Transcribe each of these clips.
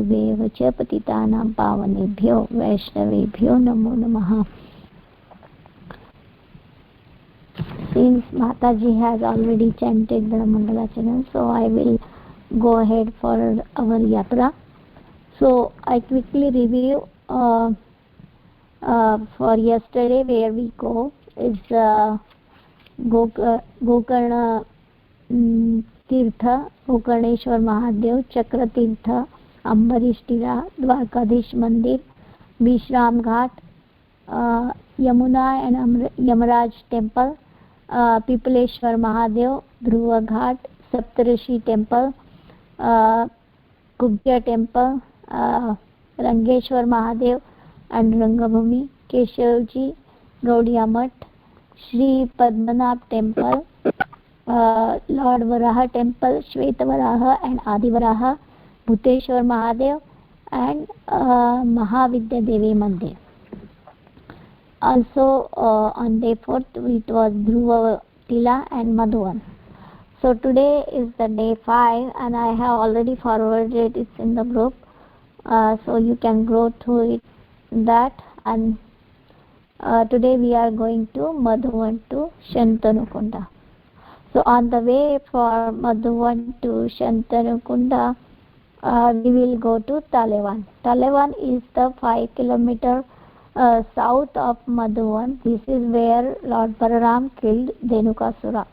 गुरुभ्यो च पतितानां पावनेभ्यो वैष्णवेभ्यो नमो नमः. Since Mataji has already chanted the Mangalachanam, so I will go ahead for our yatra. So I quickly review for yesterday where we go is Gokarna Tirtha, Gokarneshwar Mahadev, Chakra Tirtha, Ambarish Tira, Dwarkadish Mandir, Vishram Ghat, Yamuna and Yamaraj Temple, Pipaleshwar Mahadev, Dhruva Ghat, Saptarishi Temple, Kubja Temple, Rangeshwar Mahadev and Rangabhumi, Keshavji, Gaudiya Math, Shri Padmanabh Temple, Lord Varaha Temple, Shvetavaraha and Adivaraha, Bhuteshwar Mahadev and Mahavidya Devi Mandir. Also on day 4th it was Dhruva Tila and Madhuvan. So today is the day 5 and I have already forwarded it in the group, so you can go through it that. And today we are going to Madhuvan to Shantanukunda. So on the way for Madhuvan to Shantanukunda, we will go to Talevan. Talevan is the 5 kilometer south of Madhuvan. This is where Lord Balaram killed Dhenukasura.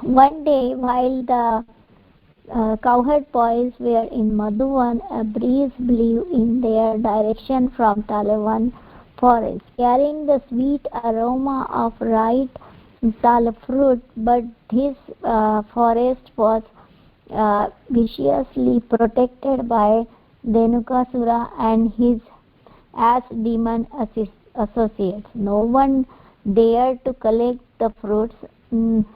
One day while the cowherd boys were in Madhuvan, a breeze blew in their direction from Talevan forest, carrying the sweet aroma of ripe tala fruit, but this forest was viciously protected by Dhenukasura and his as demon associates. No one dared to collect the fruits, nonetheless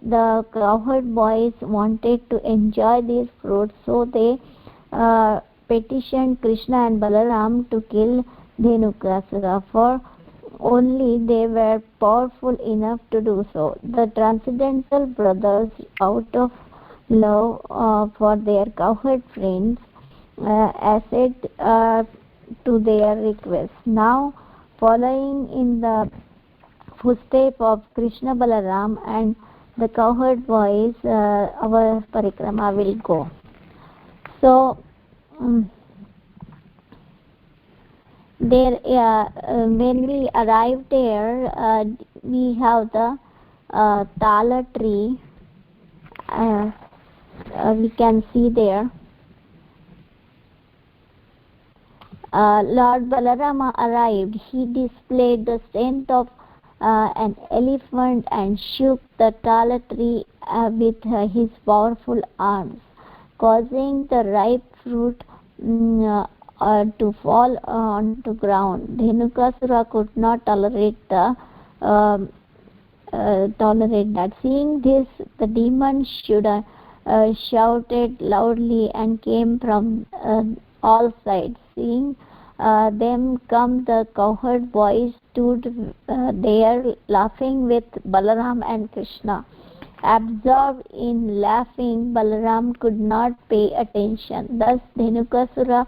the cowherd boys wanted to enjoy these fruits, so they petitioned Krishna and Balaram to kill Dhenukasura, for only they were powerful enough to do so. The transcendental brothers, out of love for their cowherd friends, acceded to their request. Now, following in the footsteps of Krishna, Balaram and the cowherd boys, our Parikrama will go. So, there, when we arrived there, we have the tala tree. We can see there. Lord Balarama arrived. He displayed the strength of an elephant and shook the tala tree with his powerful arms, causing the ripe fruit to fall onto ground. Dhenukasura could not tolerate that. Seeing this, the demon shouted loudly and came from all sides. Seeing them come, the cowherd boys stood there laughing with Balaram and Krishna. Absorbed in laughing, Balaram could not pay attention. Thus Dhenukasura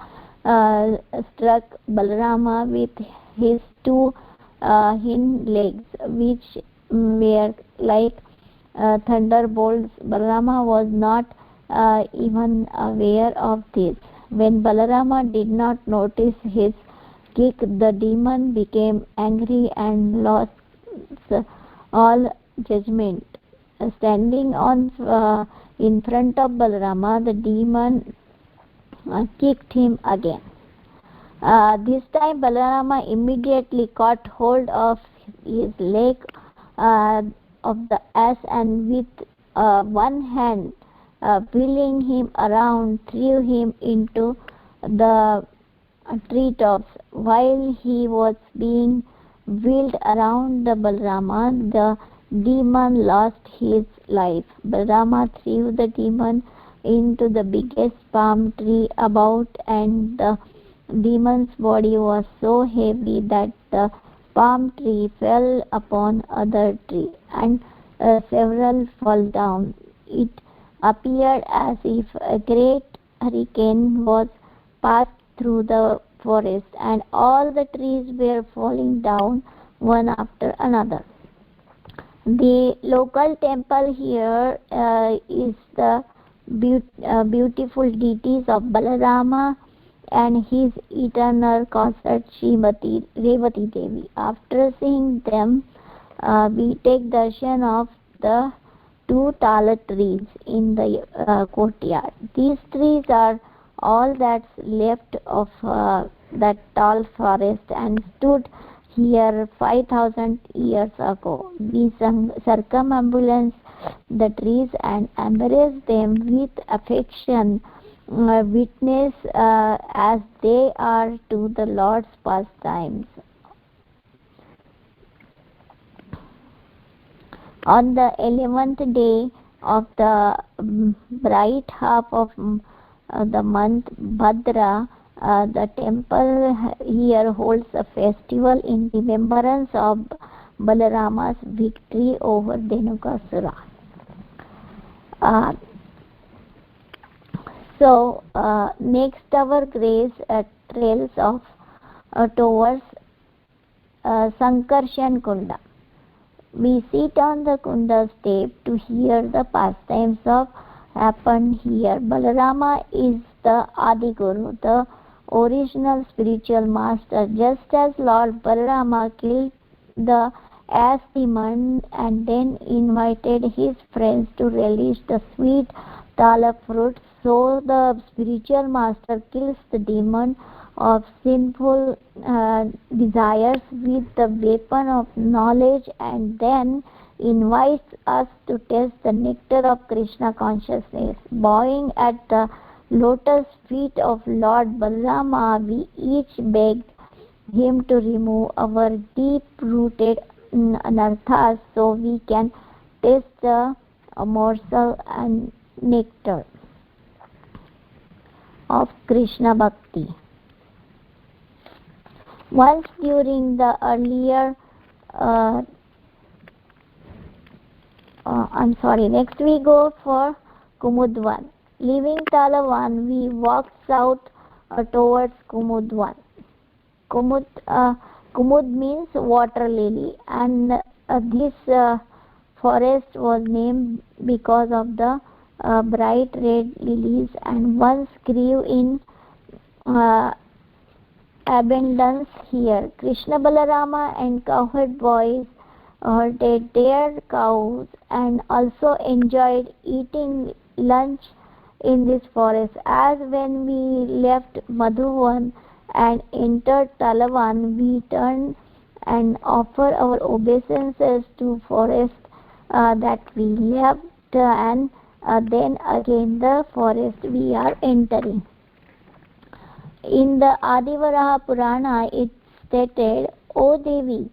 struck Balarama with his two hind legs, which were like thunderbolts. Balarama was not even aware of this. When Balarama did not notice his kick, the demon became angry and lost all judgment. Standing on in front of Balarama, the demon kicked him again. This time Balarama immediately caught hold of his leg of the ass and with one hand wheeling him around, threw him into the treetops. While he was being wheeled around the Balarama, the demon lost his life. Balarama threw the demon into the biggest palm tree about, and the demon's body was so heavy that the palm tree fell upon other tree, and several fall down. It appeared as if a great hurricane was passed through the forest, and all the trees were falling down one after another. The local temple here is the beautiful deities of Balarama and his eternal consort Srimati Revati Devi. After seeing them, we take darshan of the two tala trees in the courtyard. These trees are all that's left of that tall forest and stood here 5,000 years ago. We circumambulance the trees and embrace them with affection, witness as they are to the Lord's pastimes. On the 11th day of the bright half of the month Bhadra, the temple here holds a festival in remembrance of Balarama's victory over Dhenukasura. Next our grace trails of towards Sankarshan Kunda. We sit on the Kunda step to hear the pastimes of happened here. Balarama is the Adi Guru, the original spiritual master. Just as Lord Balarama killed the ass demon and then invited his friends to relish the sweet tala fruit, so the spiritual master kills the demon of sinful desires with the weapon of knowledge and then invites us to taste the nectar of Krishna consciousness. Bowing at the lotus feet of Lord Balarama, we each beg him to remove our deep-rooted anarthas so we can taste the morsel and nectar of Krishna Bhakti. Once during the earlier next we go for Kumudvan. Leaving Talavan, we walk south towards Kumudvan. Kumud means water lily, and this forest was named because of the bright red lilies and once grew in abundance here. Krishna Balarama and cowherd boys herded their cows and also enjoyed eating lunch in this forest. As when we left Madhuvan and entered Talavan, we turned and offer our obeisances to forest that we left, and then again the forest we are entering. In the Adivaraha Purana, it stated, "O Devi,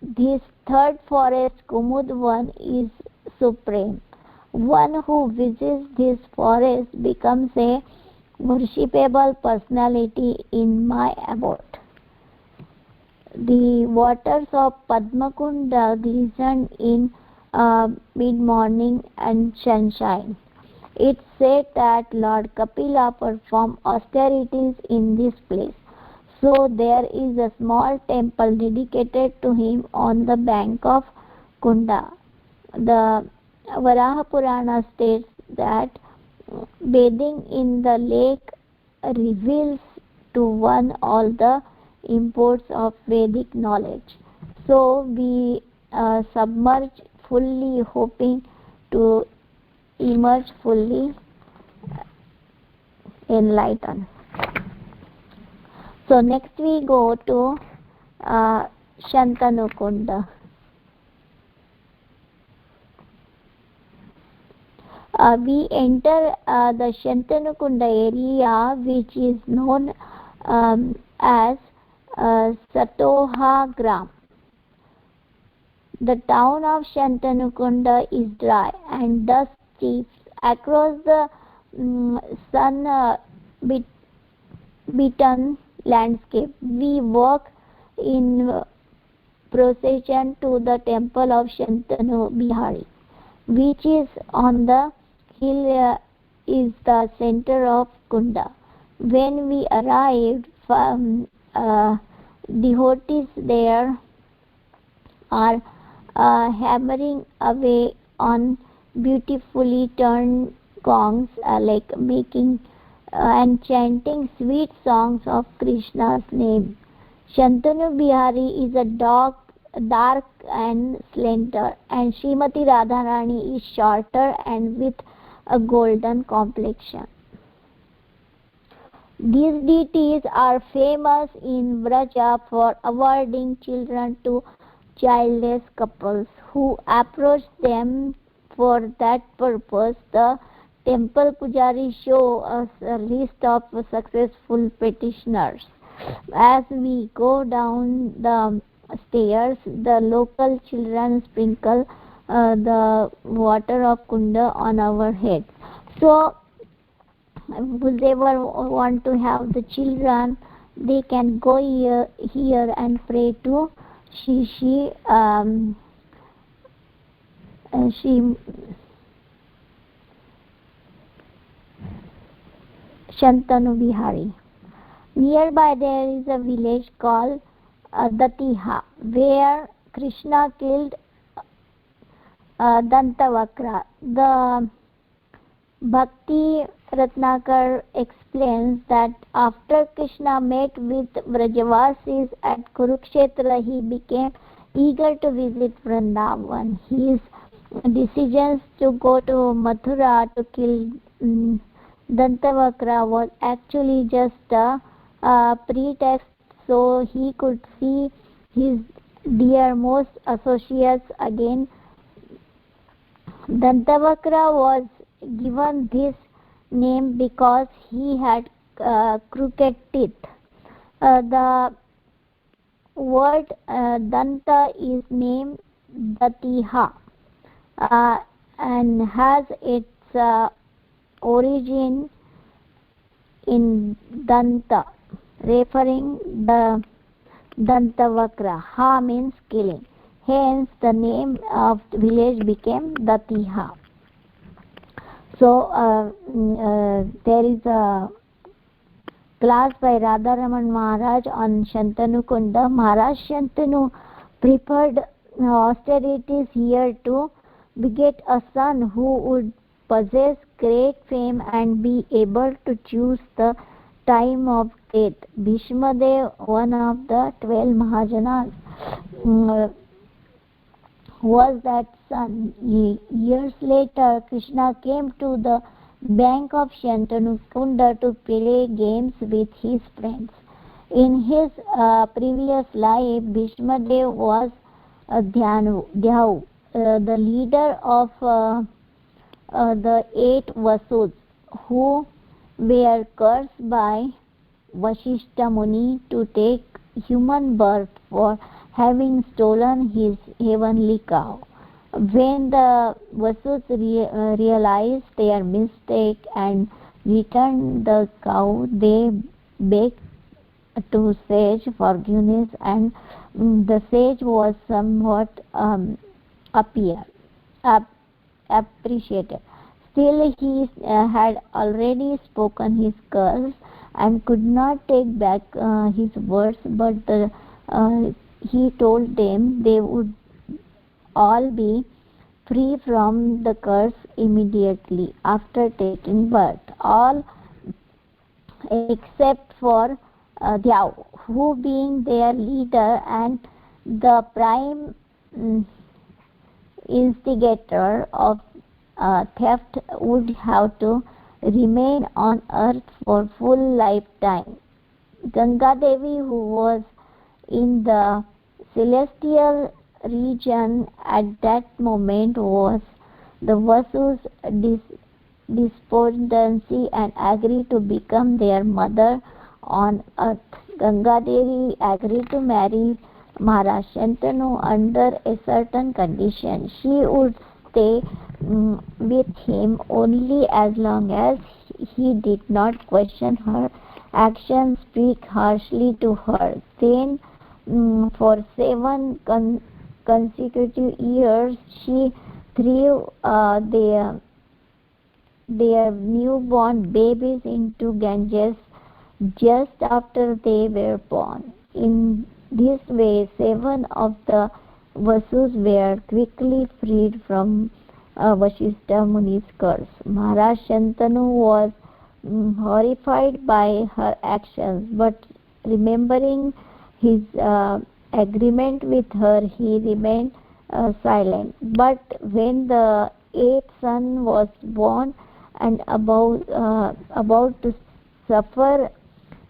this third forest, Kumudvan, is supreme. One who visits this forest becomes a worshipable personality in my abode." The waters of Padmakunda glistened in mid-morning and sunshine. It's said that Lord Kapila performed austerities in this place, so there is a small temple dedicated to him on the bank of Kunda. The Varaha Purana states that bathing in the lake reveals to one all the imports of Vedic knowledge. So we submerge fully, hoping to emerge fully enlightened. So next we go to Shantanu Kunda. We enter the Shantanu Kunda area, which is known as Satoha Gram. The town of Shantanu Kunda is dry and dust cheeks across the sun-beaten landscape. We walk in procession to the temple of Shantanu Bihari, which is on the hill, is the center of Kunda. When we arrived, devotees there are hammering away on beautifully turned gongs, like making and chanting sweet songs of Krishna's name. Shantanu Bihari is a dark and slender, and Srimati Radharani is shorter and with a golden complexion. These deities are famous in Vraja for awarding children to childless couples who approach them for that purpose. The temple pujaris show us a list of successful petitioners. As we go down the stairs, the local children sprinkle the water of Kunda on our heads. So, whoever want to have the children, they can go here and pray to Shantanu Bihari. Nearby there is a village called Datiha, where Krishna killed Dantavakra. The Bhakti Ratnakar explains that after Krishna met with Vrajavasis at Kurukshetra, he became eager to visit Vrindavan. His decisions to go to Mathura to kill Dantavakra was actually just a pretext so he could see his dearmost associates again. Dantavakra was given this name because he had crooked teeth. The word Danta is named Datiha and has its origin in Danta, referring the Dantavakra. Ha means killing. Hence, the name of the village became Datiha. So, there is a class by Radharaman Maharaj on Shantanu Kunda. Maharaj Shantanu prepared austerities here to beget a son who would possess great fame and be able to choose the time of death. Bhishmadev, one of the 12 Mahajanas, was that son. Years later, Krishna came to the bank of Shantanu Kunda to play games with his friends. In his previous life, Bhishmadev was Dhyavu, the leader of the 8 Vasus, who were cursed by Vashishta Muni to take human birth for having stolen his heavenly cow. When the Vasus realized their mistake and returned the cow, they begged to sage forgiveness, and the sage was somewhat appreciated. Still, he had already spoken his curse and could not take back his words, but he told them they would all be free from the curse immediately after taking birth, all except for Dhyavu, who being their leader and the prime instigator of theft, would have to remain on earth for full lifetime. Ganga Devi, who was in the celestial region at that moment, was the Vasu's despondency and agreed to become their mother on earth. Ganga Devi agreed to marry Maharaj Shantanu under a certain condition. She would stay with him only as long as he did not question her actions, speak harshly to her. Then For 7 consecutive years, she threw their newborn babies into Ganges just after they were born. In this way, 7 of the Vasus were quickly freed from Vashishta Muni's curse. Maharaj Shantanu was horrified by her actions, but remembering his agreement with her, he remained silent. But when the 8th son was born and about to suffer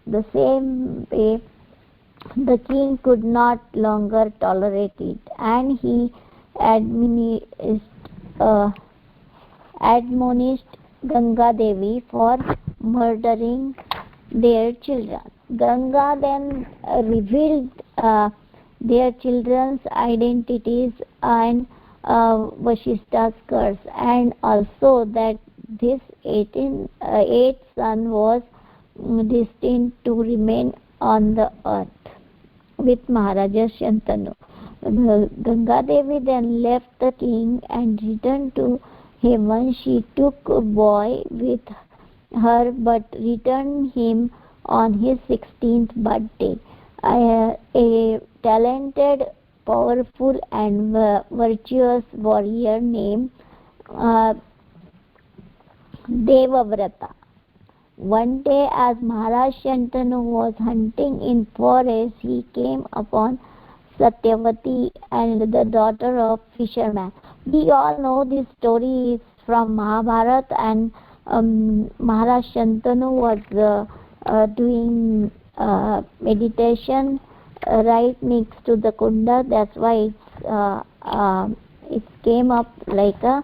the same way, the king could not longer tolerate it, and he admonished, uh, admonished Ganga Devi for murdering their children. Ganga then revealed their children's identities and Vashishta's curse, and also that this 8th son was destined to remain on the earth with Maharaja Shantanu. Ganga Devi then left the king and returned to heaven. She took a boy with her but returned him on his 16th birthday. A talented, powerful and virtuous warrior named uh, Devavrata. One day, as Maharaj Shantanu was hunting in forest, he came upon Satyavati and the daughter of fisherman. We all know this story is from Mahabharata, and Maharaj Shantanu was doing meditation right next to the kunda. That's why it came up like a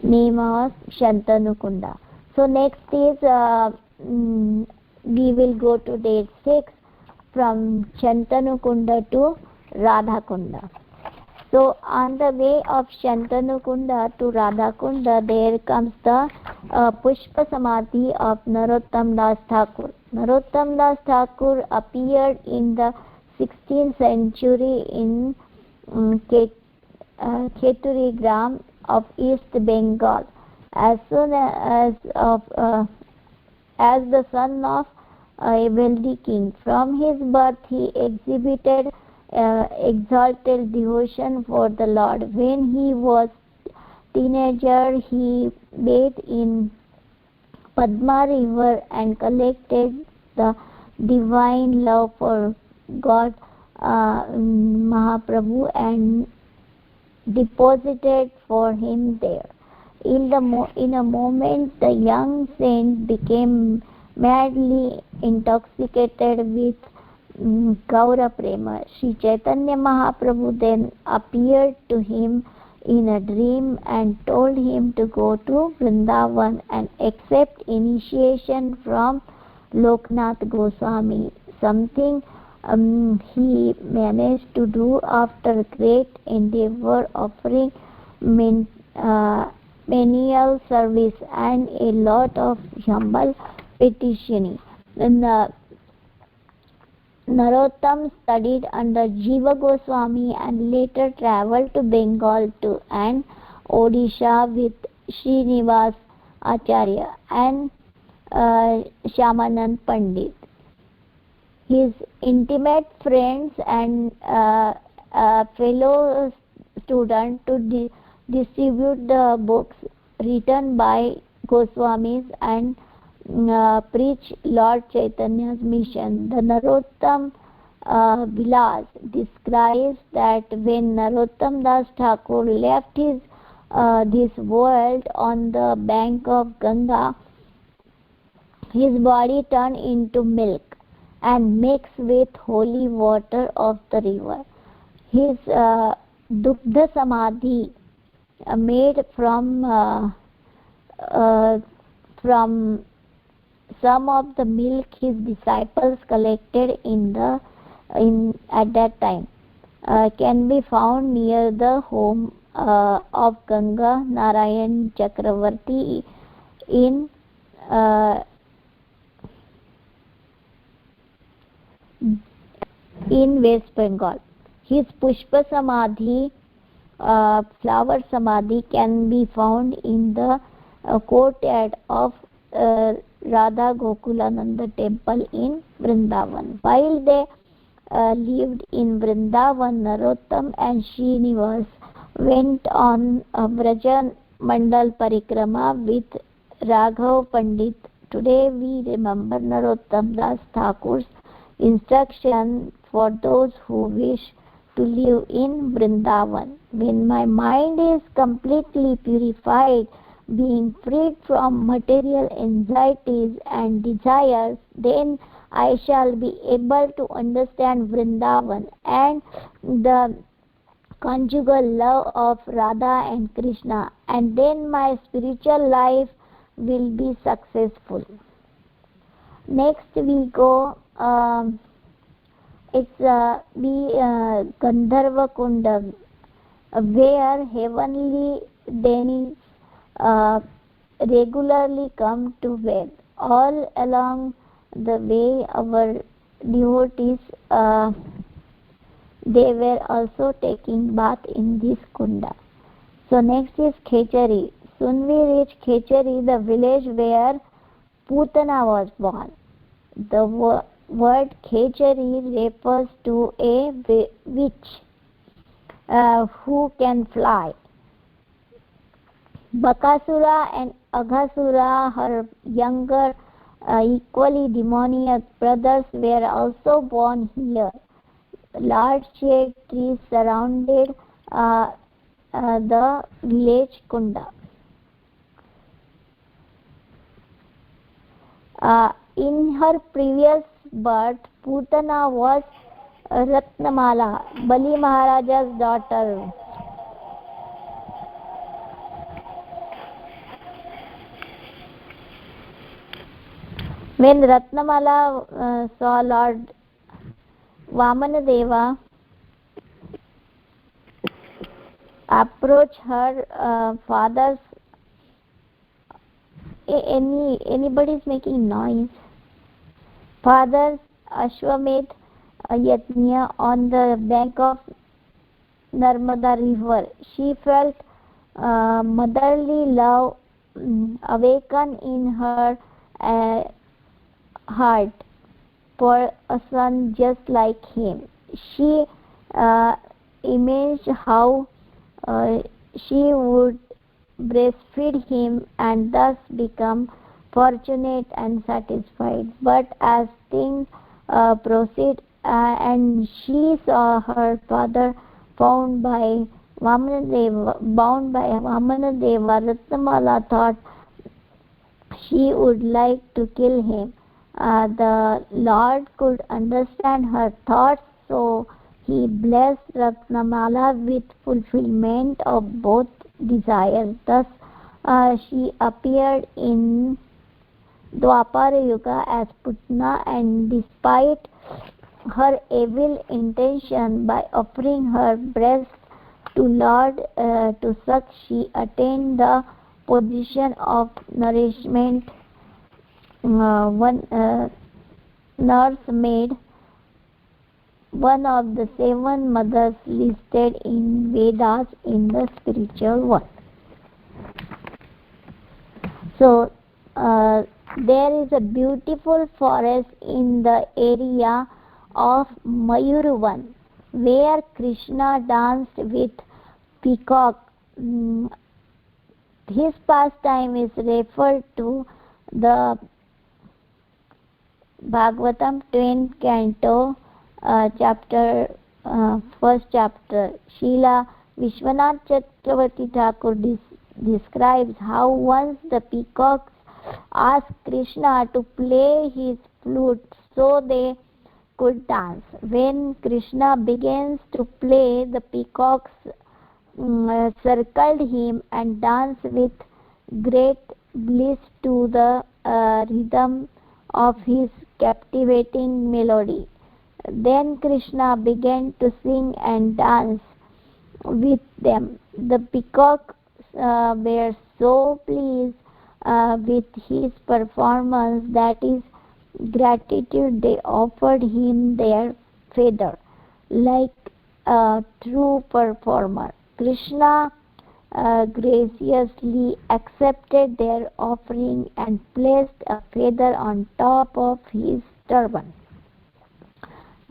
name of Shantanu Kunda. So next is we will go to date 6 from Shantanu Kunda to Radha Kunda. So on the way of Shantanu Kunda to Radha Kunda, there comes the Pushpa Samadhi of Narottam Das Thakur. Narottam Das Thakur appeared in the 16th century in Kheturi Gram of East Bengal. As soon as the son of a wealthy king. From his birth he exhibited exalted devotion for the Lord. When he was teenager, he bathed in Padma river and collected the divine love for God Mahaprabhu and deposited for him there. In a moment, the young saint became madly intoxicated with Gaura Prema. Sri Chaitanya Mahaprabhu then appeared to him in a dream and told him to go to Vrindavan and accept initiation from Loknath Goswami, something he managed to do after great endeavor, offering menial service and a lot of humble petitioning. Narottam studied under Jiva Goswami and later travelled to Bengal and Odisha with Srinivas Acharya and Shyamanand Pandit. His intimate friends and fellow students to distribute the books written by Goswamis and preach Lord Chaitanya's mission. The Narottam Vilas describes that when Narottam Das Thakur left this world on the bank of Ganga, his body turned into milk and mixed with holy water of the river. His Dugdha Samadhi made from some of the milk his disciples collected at that time can be found near the home of Ganga Narayan Chakravarti in in West Bengal. His Pushpa Samadhi, flower Samadhi, can be found in the courtyard of Radha Gokulananda temple in Vrindavan. While they lived in Vrindavan, Narottam and Srinivas went on a Vrajmandal Parikrama with Raghav Pandit. Today we remember Narottam Das Thakur's instruction for those who wish to live in Vrindavan. When my mind is completely purified, being freed from material anxieties and desires, then I shall be able to understand Vrindavan and the conjugal love of Radha and Krishna, and then my spiritual life will be successful. Next we go, it's Gandharva Kunda, where heavenly deities regularly come to bathe. All along the way, our devotees, they were also taking bath in this kunda. So next is Khechari. Soon we reach Khechari, the village where Putana was born. The word Khechari refers to a witch who can fly. Bakasura and Aghasura, her younger, equally demoniac brothers, were also born here. Large shade trees surrounded the village kunda. In her previous birth, Putana was Ratnamala, Bali Maharaja's daughter. When Ratnamala saw Lord Vamanadeva approach her father's, anybody is making noise, father's Ashwamedh Yajna on the bank of Narmada river, she felt motherly love awaken in her heart for a son just like him. She imagined how she would breastfeed him and thus become fortunate and satisfied. But as things proceed and she saw her father bound by Vamanadeva, Ratnamala thought she would like to kill him. The Lord could understand her thoughts, so he blessed Ratnamala with fulfillment of both desires. Thus she appeared in Dwapara Yuga as Putana, and despite her evil intention, by offering her breast to Lord to suck, she attained the position of nourishment, nursemaid, one of the 7 mothers listed in Vedas in the spiritual world. So there is a beautiful forest in the area of Mayurvan where Krishna danced with peacock. His pastime is referred to the Bhagavatam 20th canto, chapter, first chapter. Srila Vishwanath Chakravarti Thakur describes how once the peacocks asked Krishna to play his flute so they could dance. When Krishna begins to play, the peacocks circled him and danced with great bliss to the rhythm of his captivating melody. Then Krishna began to sing and dance with them. The peacocks were so pleased with his performance, that is, gratitude, they offered him their feather like a true performer. Krishna graciously accepted their offering and placed a feather on top of his turban.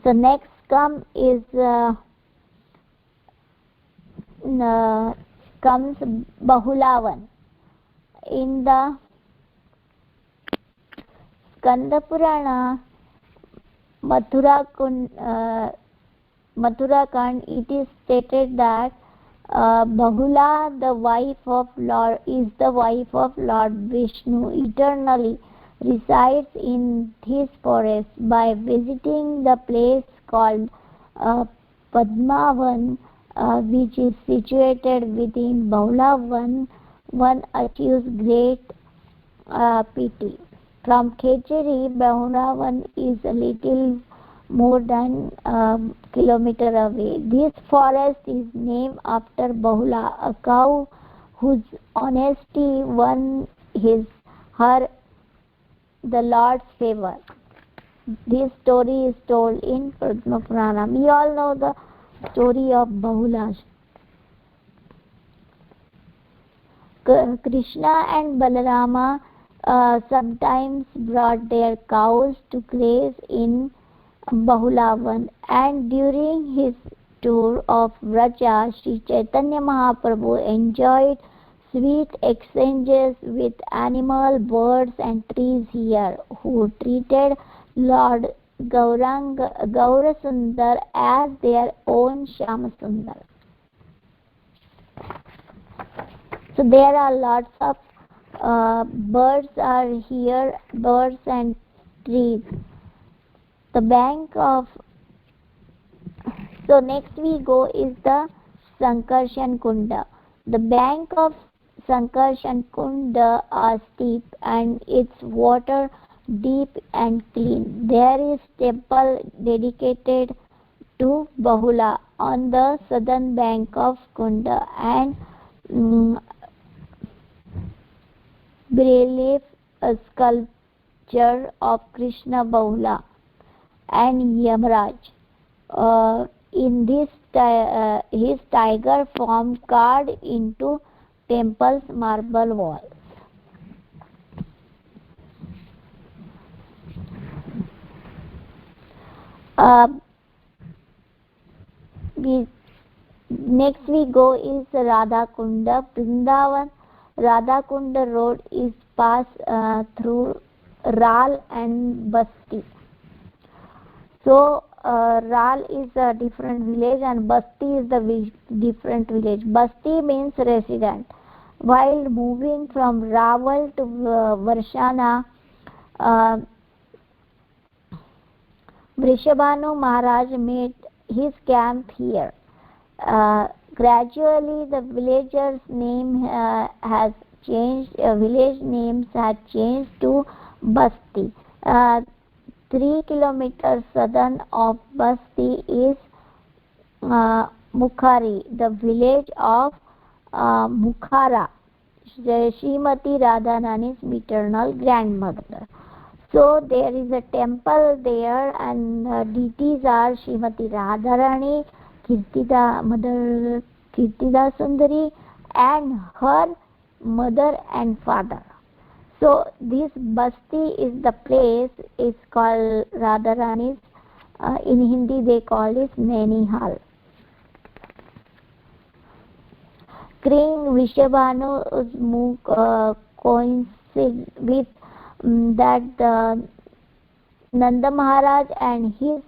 So next comes Bahulavan. In the Skanda Purana, Mathura Kand, it is stated that Bahula, the wife of Lord, is the wife of Lord Vishnu, eternally resides in his forest. By visiting the place called Padmavan, which is situated within Bahulavan, one achieves great pity. From Khecheri, Bahulavan is a little more than a kilometer away. This forest is named after Bahula, a cow whose honesty won her the Lord's favor. This story is told in Padma Purana. We all know the story of Bahula. Krishna and Balarama sometimes brought their cows to graze in Bahulavan, and during his tour of Vraja, Sri Chaitanya Mahaprabhu enjoyed sweet exchanges with animal, birds and trees here, who treated Lord Gaurasundar as their own Shyamasundar. So there are lots of birds are here, birds and trees. The bank of, so next we go is the Sankarshan Kunda. The bank of Sankarshan Kunda are steep and its water deep and clean. There is temple dedicated to Bahula on the southern bank of Kunda, and relief a sculpture of Krishna Bahula and Yamaraj. In this his tiger form carved into temple's marble walls. Next we go is Radha Kunda, Vrindavan. Radha Kunda road is passed through Ral and Basti. So Ral is a different village and Basti is the different village. Basti means resident. While moving from Raval to Varshana, Vrishabhanu Maharaj made his camp here. Gradually the villagers' name has changed. Village names have changed to Basti. 3 kilometers southern of Basti is Mukhari, the village of Mukhara, Srimati Radharani's maternal grandmother. So there is a temple there, and deities are Srimati Radharani, Mother Kirtida Sundari, and her mother and father. So this Basti is the place, is called Radharani's, in Hindi they call it Nainihal. King Vrishabhanu's move coincide with that Nanda Maharaj and his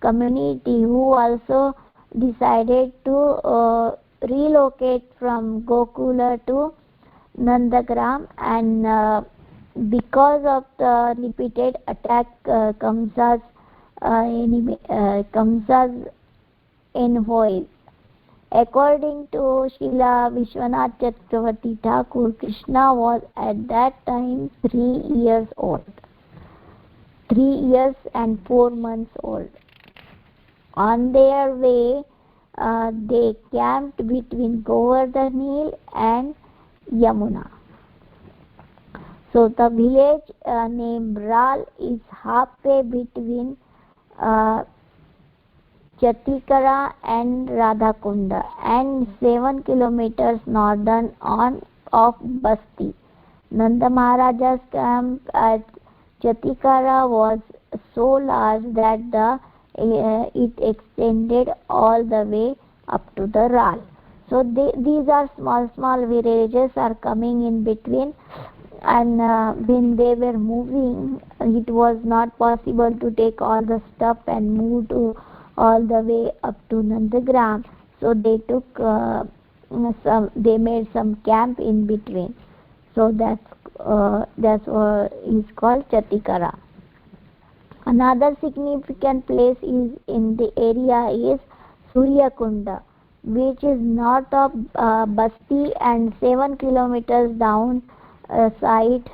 community, who also decided to relocate from Gokula to Nandagram, and because of the repeated attack Kamsa's envoys. According to Srila Vishwanath Chakravarti Thakur, Krishna was at that time 3 years old. 3 years and 4 months old. On their way, they camped between Govardhan Hill and Yamuna. So the village named Ral is halfway between Chatikara and Radhakunda and 7 kilometers northern of Basti. Nanda Maharaja's camp at Chatikara was so large that it extended all the way up to the Ral. So these are small villages are coming in between, and when they were moving, it was not possible to take all the stuff and move to all the way up to Nandagram. So they took they made some camp in between. So that's what is called Chatikara. Another significant place is in the area is Suryakunda, which is north of Basti and 7 kilometers down side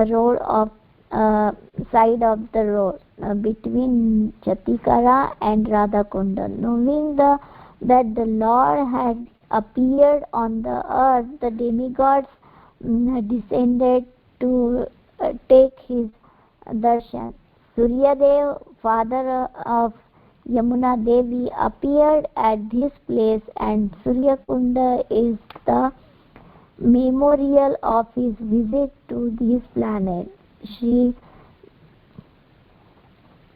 road of side of the road between Chatikara and Radhakunda. Knowing that the Lord had appeared on the earth, the demigods descended to take his darshan. Suryadev, father of Yamuna Devi, appeared at this place, and Suryakunda is the memorial of his visit to this planet. Shri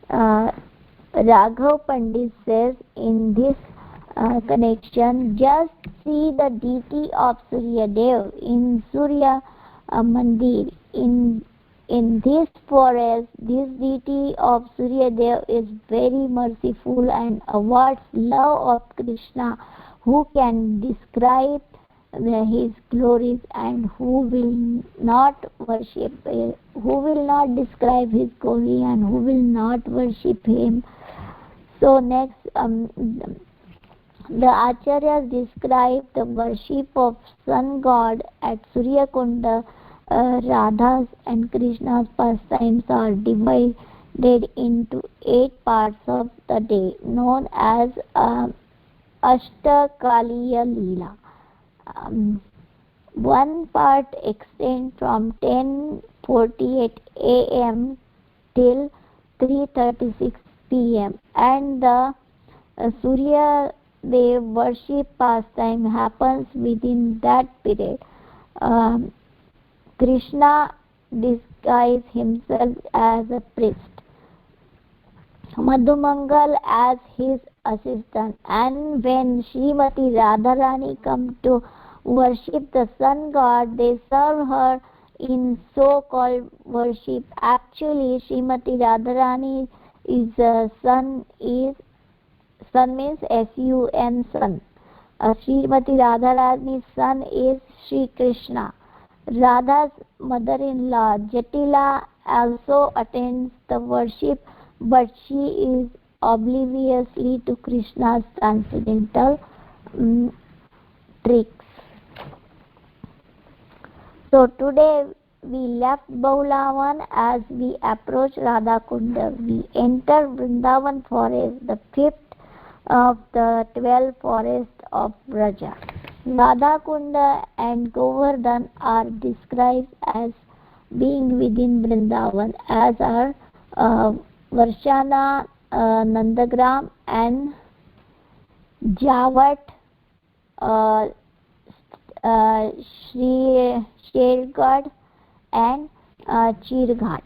Raghav Pandit says in this connection, just see the deity of Suryadev in Surya Mandir. In this forest, this deity of Suryadev is very merciful and awards love of Krishna. Who can describe his glories, and who will not describe his glory, and who will not worship him? So next, the Acharyas describe the worship of sun god at Suryakunda. Radha's and Krishna's pastimes are divided into 8 parts of the day, known as Ashtakaliya Leela. One part extends from 10:48 a.m. till 3:36 p.m. and the Surya Dev worship pastime happens within that period. Krishna disguised himself as a priest, Madhumangal as his assistant, and when Srimati Radharani comes to worship the sun god, they serve her in so-called worship. Actually, Srimati Radharani is sun means S-U-N, sun. Srimati Radharani's son is Sri Krishna. Radha's mother-in-law Jatila also attends the worship, but she is obliviously to Krishna's transcendental tricks. So today we left Baulavan as we approach Radhakunda. We enter Vrindavan forest, the 5th of the 12 forests of Braja. Radhakunda and Govardhan are described as being within Vrindavan, as are Varshana, Nandagram and Javat, Shri Shergad and Chirghat.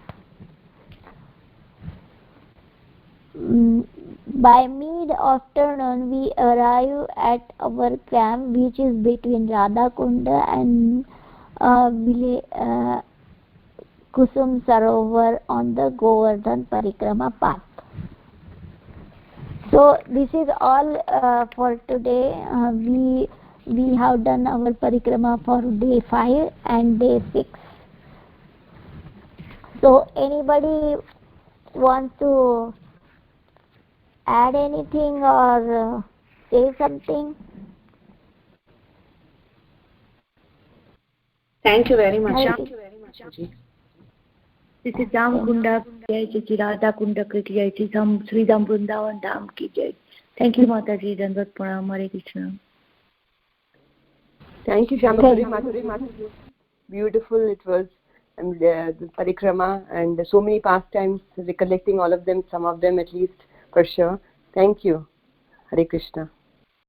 By mid-afternoon, we arrive at our camp, which is between Radhakunda and Kusum Sarovar on the Govardhan Parikrama path. So this is all for today. We have done our Parikrama for day 5 and day 6. So anybody wants to add anything or say something? Thank you very much. This is Ram Kunda Jai, Jai Radha Kunda Kriti Jai, Sri Ram Vrindavan Dham Ki Jai. Thank you, Mataji. Dandavat Pranam, Hare Krishna. Thank you, Shyamagauri Mataji. Beautiful it was. the Parikrama and so many pastimes, recollecting all of them, some of them at least for sure. Thank you. Hare Krishna.